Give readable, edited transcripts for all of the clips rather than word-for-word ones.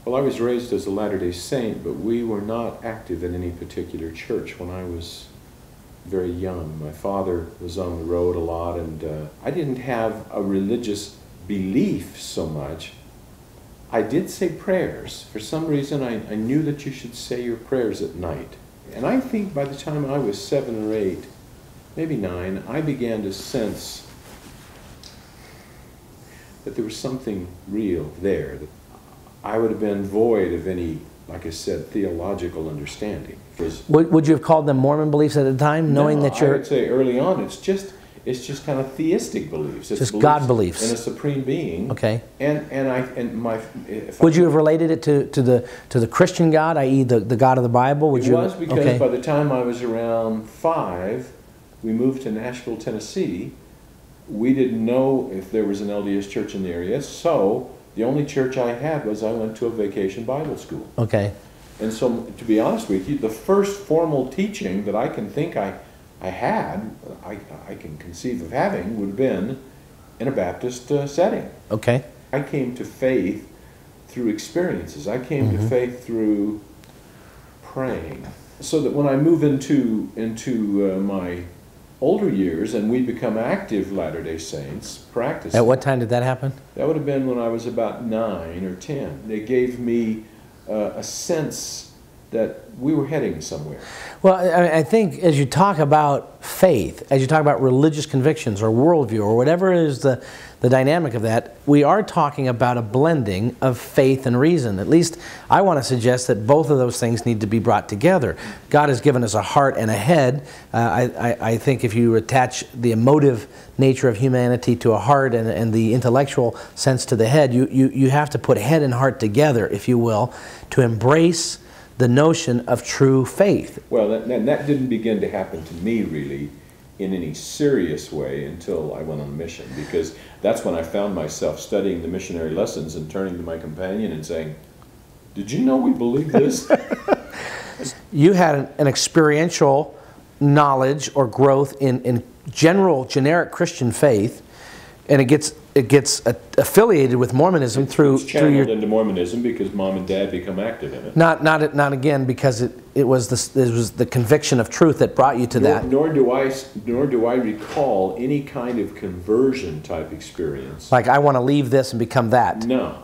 Well, I was raised as a Latter-day Saint, but we were not active in any particular church when I was very young. My father was on the road a lot, and I didn't have a religious belief so much. I did say prayers. For some reason, I knew that you should say your prayers at night. And I think by the time I was 7 or 8, maybe 9, I began to sense that there was something real there. That I would have been void of any, like I said, theological understanding. Would you have called them Mormon beliefs at the time, knowing that you're... I would say early on, it's just kind of theistic beliefs. It's just beliefs God beliefs in a supreme being. Okay. Would you have related it to the Christian God, i.e., the God of the Bible? It was because by the time I was around 5, we moved to Nashville, Tennessee. We didn't know if there was an LDS church in the area, so the only church I had was I went to a vacation Bible school. Okay. And so, to be honest with you, the first formal teaching that I can think I can conceive of having would have been in a Baptist setting. Okay. I came to faith through experiences. I came to faith through praying. So that when I move into my older years and we become active Latter-day Saints, practicing. At what time did that happen? That would have been when I was about 9 or 10. They gave me a sense that we were heading somewhere. Well, I think as you talk about faith, as you talk about religious convictions or worldview or whatever is the dynamic of that, we are talking about a blending of faith and reason. At least I want to suggest that both of those things need to be brought together. God has given us a heart and a head. I think if you attach the emotive nature of humanity to a heart and the intellectual sense to the head, you have to put head and heart together, if you will, to embrace the notion of true faith. Well, that didn't begin to happen to me, really, in any serious way until I went on a mission, because that's when I found myself studying the missionary lessons and turning to my companion and saying, "Did you know we believe this?" You had an experiential knowledge or growth in generic Christian faith, and it gets affiliated with Mormonism it's channeled into Mormonism because Mom and Dad become active in it. Not again because it was the conviction of truth that brought you to that. Nor do I recall any kind of conversion type experience. Like I want to leave this and become that. No,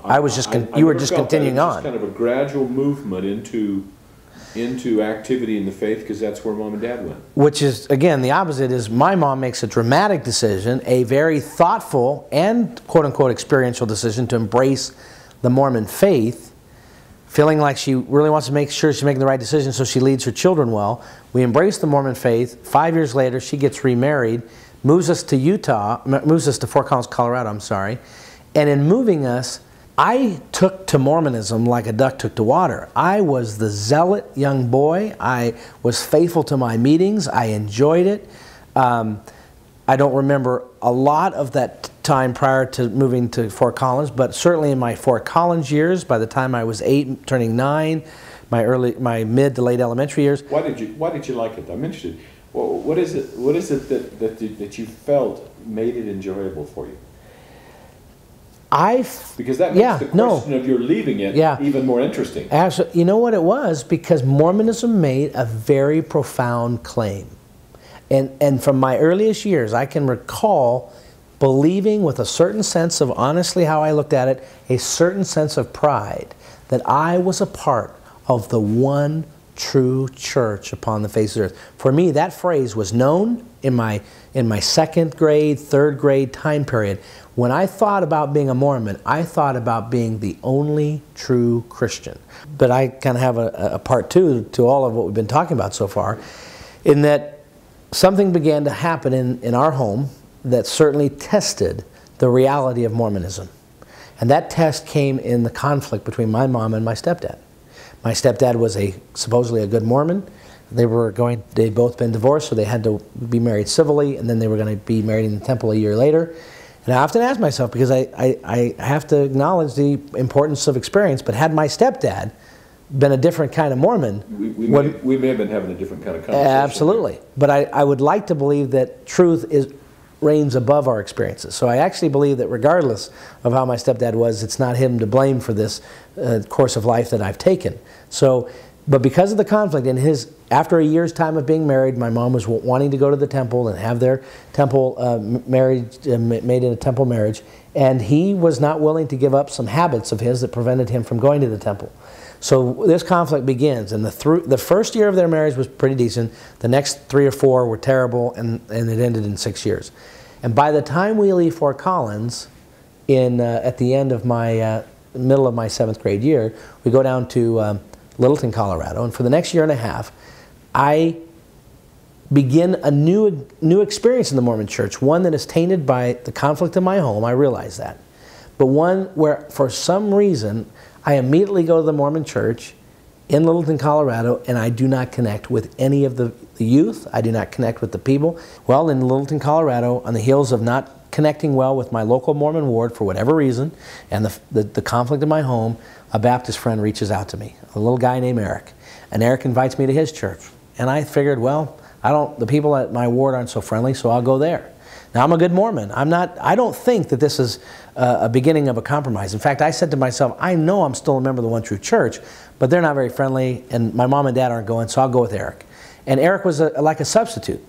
you were just continuing on. It was kind of a gradual movement into activity in the faith, because that's where Mom and Dad went. Which is, again, the opposite is my mom makes a dramatic decision, a very thoughtful and quote-unquote experiential decision to embrace the Mormon faith, feeling like she really wants to make sure she's making the right decision so she leads her children well. We embrace the Mormon faith. 5 years later, she gets remarried, moves us to Fort Collins, Colorado, I'm sorry. And in moving us, I took to Mormonism like a duck took to water. I was the zealot young boy. I was faithful to my meetings. I enjoyed it. I don't remember a lot of that time prior to moving to Fort Collins, but certainly in my Fort Collins years, by the time I was 8, turning 9, my mid to late elementary years. Why did you like it? I'm interested. Well, what is it that you felt made it enjoyable for you? Because that makes the question of your leaving it even more interesting. Absolutely. You know what it was? Because Mormonism made a very profound claim. And from my earliest years, I can recall believing with a certain sense of, honestly how I looked at it, a certain sense of pride that I was a part of the one true church upon the face of the earth. For me, that phrase was known in my 2nd grade, 3rd grade time period. When I thought about being a Mormon, I thought about being the only true Christian. But I kind of have a part 2 to all of what we've been talking about so far, in that something began to happen in our home that certainly tested the reality of Mormonism. And that test came in the conflict between my mom and my stepdad. My stepdad was supposedly a good Mormon. They'd both been divorced, so they had to be married civilly, and then they were going to be married in the temple a year later. And I often ask myself, because I have to acknowledge the importance of experience, but had my stepdad been a different kind of Mormon... We may have been having a different kind of conversation. Absolutely. But I would like to believe that truth reigns above our experiences. So I actually believe that regardless of how my stepdad was, it's not him to blame for this course of life that I've taken. So, but because of the conflict, and after a year's time of being married, my mom was wanting to go to the temple and have their temple made in a temple marriage, and he was not willing to give up some habits of his that prevented him from going to the temple. So this conflict begins, and the first year of their marriage was pretty decent. The next 3 or 4 were terrible, and it ended in 6 years. And by the time we leave Fort Collins, at the end of my middle of my 7th grade year, we go down to Littleton, Colorado, and for the next year and a half, I begin a new experience in the Mormon Church, one that is tainted by the conflict in my home. I realize that, but one where, for some reason, I immediately go to the Mormon Church in Littleton, Colorado, and I do not connect with any of the youth. I do not connect with the people. Well, in Littleton, Colorado, on the heels of not connecting well with my local Mormon ward for whatever reason, and the conflict in my home, a Baptist friend reaches out to me, a little guy named Eric. And Eric invites me to his church. And I figured, well, the people at my ward aren't so friendly, so I'll go there. Now, I'm a good Mormon. I don't think that this is a beginning of a compromise. In fact, I said to myself, I know I'm still a member of the One True Church, but they're not very friendly, and my mom and dad aren't going, so I'll go with Eric. And Eric was like a substitute.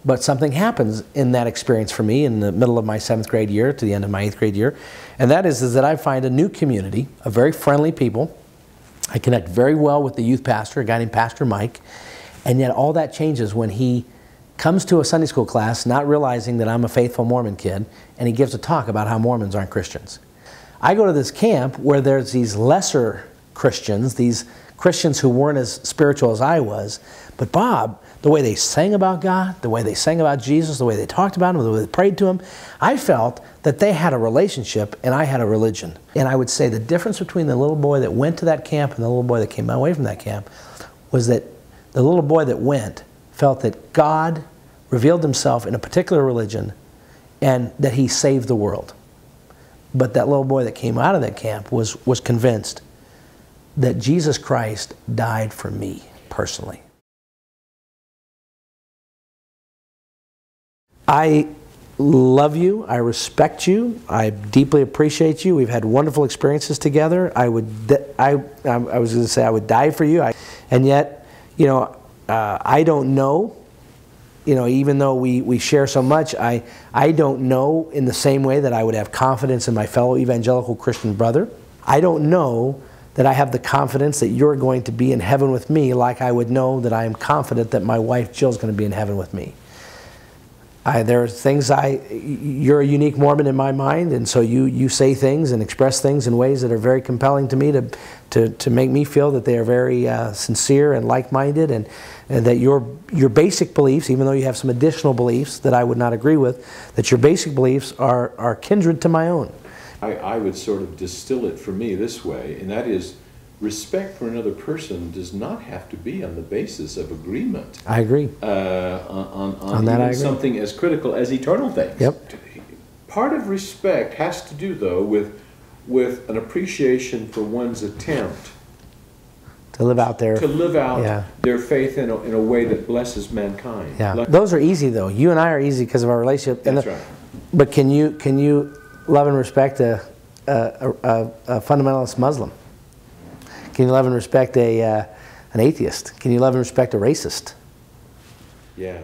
But something happens in that experience for me in the middle of my 7th grade year to the end of my 8th grade year, and that is that I find a new community of very friendly people. I connect very well with the youth pastor, a guy named Pastor Mike, and yet all that changes when he comes to a Sunday school class not realizing that I'm a faithful Mormon kid, and he gives a talk about how Mormons aren't Christians. I go to this camp where there's these lesser Christians, these Christians who weren't as spiritual as I was, but Bob, the way they sang about God, the way they sang about Jesus, the way they talked about Him, the way they prayed to Him, I felt that they had a relationship and I had a religion. And I would say the difference between the little boy that went to that camp and the little boy that came away from that camp was that the little boy that went felt that God revealed Himself in a particular religion and that He saved the world. But that little boy that came out of that camp was convinced that Jesus Christ died for me personally. I love you. I respect you. I deeply appreciate you. We've had wonderful experiences together. I was going to say I would die for you. And yet, you know, I don't know. You know, even though we share so much, I don't know in the same way that I would have confidence in my fellow evangelical Christian brother. I don't know that I have the confidence that you're going to be in heaven with me like I would know that I am confident that my wife Jill's going to be in heaven with me. There are things you're a unique Mormon in my mind, and so you say things and express things in ways that are very compelling to me to make me feel that they are very sincere and like-minded, and that your basic beliefs, even though you have some additional beliefs that I would not agree with, that your basic beliefs are kindred to my own. I would sort of distill it for me this way, and that is, respect for another person does not have to be on the basis of agreement. I agree. On that I agree. Something as critical as eternal things. Yep. Part of respect has to do, though, with an appreciation for one's attempt to live out their their faith in a way that blesses mankind. Yeah. Those are easy, though. You and I are easy because of our relationship. That's right. But can you love and respect a fundamentalist Muslim? Can you love and respect an atheist? Can you love and respect a racist? Yeah.